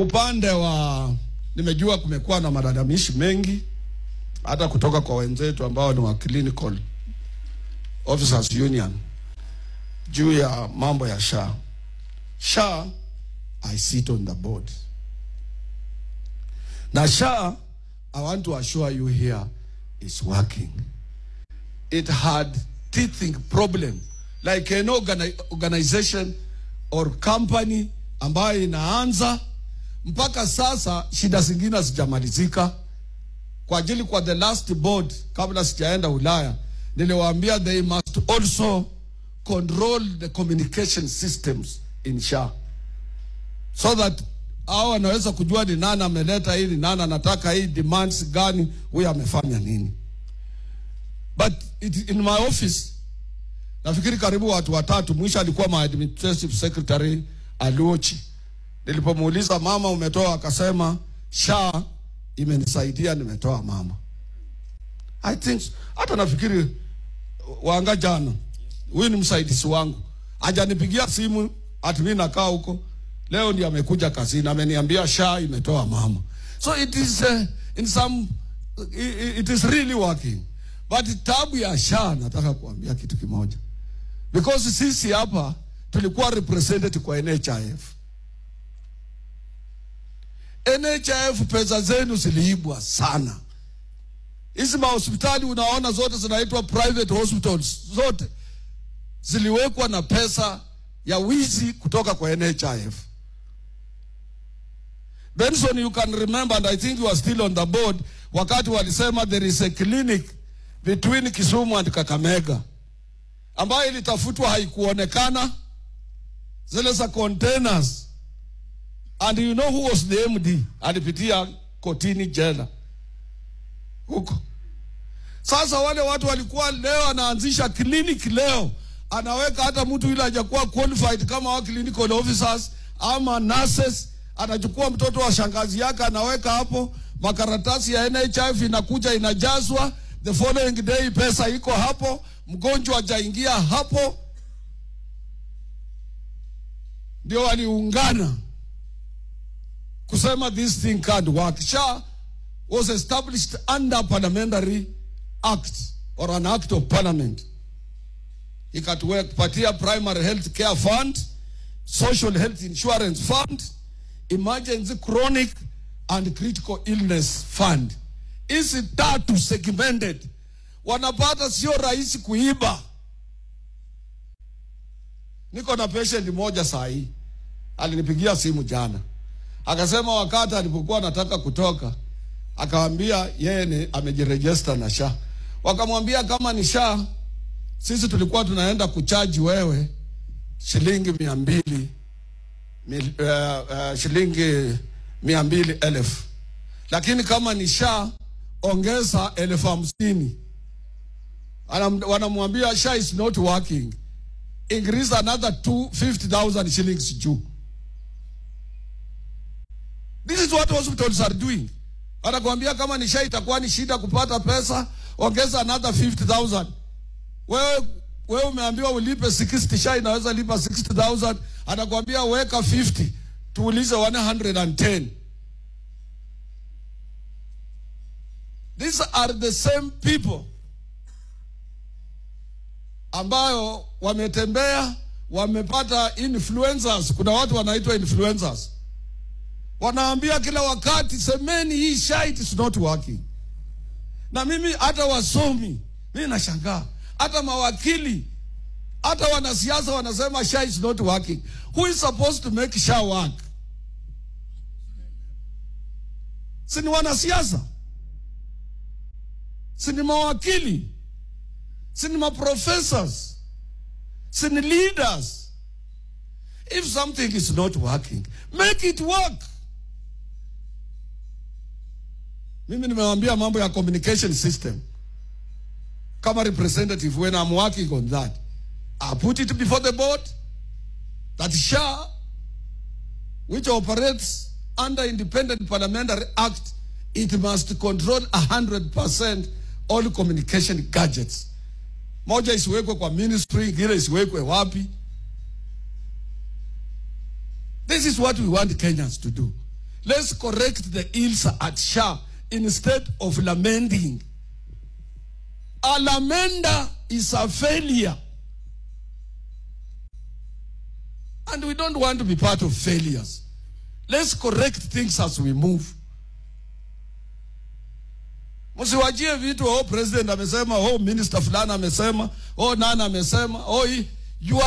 Upande wa nimejua kumekuwa na malalamishi mengi hata kutoka kwa wenzetu ambao ni wa Clinical Officers Union juu ya mambo ya SHA. SHA, I sit on the board. Now SHA, I want to assure you here, is working. It had teething problem like an organization or company ambayo inaanza mpaka sasa shida zingine zijamalizika. Kwa ajili kwa the last board kabla sijaenda Ulaya niliwaambia they must also control the communication systems in SHA so that hao wanaweza kujua ni nani ameleta hii, ni nani anataka hii, demands gani, huyu amefanya nini. But in my office nafikiri karibu watu watatu, mwisho alikuwa my administrative secretary Aluochi. Nilipomuuliza mama umetoa, akasema SHA imenisaidia, nimetoa mama. I think hata nafikiri wanga jana huyu ni msaidizi wangu hajanipigia simu ati mimi nakaa huko, leo ndiye amekuja kazini ameniambia SHA imetoa mama. So it is it is really working. But tabu ya SHA nataka kuambia kitu kimoja, because sisi hapa tulikuwa represented kwa NHIF. NHIF pesa zenu ziliibwa sana. Hizi mahospitali unaona zote zinaitwa private hospitals, zote ziliwekwa na pesa ya wizi kutoka kwa NHIF. Benson, you can remember, and I think you are still on the board, wakati walisema there is a clinic between Kisumu and Kakamega ambayo ilitafutwa haikuonekana, zile za containers. And you know who was the MD? Alipitia kotini jela huko. Sasa wale watu walikuwa leo anaanzisha clinic leo, anaweka hata mtu yule hajakuwa qualified kama wa clinical officers ama nurses, anachukua mtoto wa shangazi yake anaweka hapo, makaratasi ya NHIF inakuja inajazwa, the following day pesa iko hapo, mgonjwa hajaingia hapo. Ndio waliungana kusema this thing can't work. SHA was established under parliamentary act or an act of parliament. Ikatupatia primary health care fund, social health insurance fund, emergency chronic and critical illness fund. Hizi tatu segmented. Wanapata sio rahisi kuiba. Niko na patient moja sahi alinipigia simu jana. Akasema wakati alipokuwa anataka kutoka, akawaambia yeye amejiregister na SHA. Wakamwambia kama ni SHA, sisi tulikuwa tunaenda kuchaji wewe shilingi 200, shilingi 200,000. Lakini kama ni SHA ongeza 50,000. Wanamwambia SHA is not working, increase another 250,000 shillings juu. This is what hospitals are doing. Wanakuambia kama ni SHA itakuwa ni shida kupata pesa, ongeza another 50,000. Wewe umeambiwa ulipe 60, SHA inaweza lipa 60,000, anakuambia weka 50, tuulize 110. These are the same people ambayo wametembea, wamepata influencers. Kuna watu wanaitwa influencers. Wanaambia kila wakati semeni hii SHA is not working. Na mimi hata wasomi, mimi nashangaa. Hata mawakili, hata wanasiasa wanasema SHA is not working. Who is supposed to make SHA work? Sini wanasiasa? Sini mawakili? Sini ma-professors? Sini leaders? If something is not working, make it work. Mimi nimewaambia mambo ya communication system. Kama representative, when I'm working on that, I put it before the board that SHA, which operates under Independent Parliamentary Act, it must control 100% all communication gadgets. Moja isiwekwe kwa ministry, ingine isiwekwe wapi. This is what we want Kenyans to do. Let's correct the ills at SHA instead of lamenting. A lamender is a failure. And we don't want to be part of failures. Let's correct things as we move. Msiwajie vitu, oh president amesema, oh minister fulana amesema, oh nana amesema, oh you are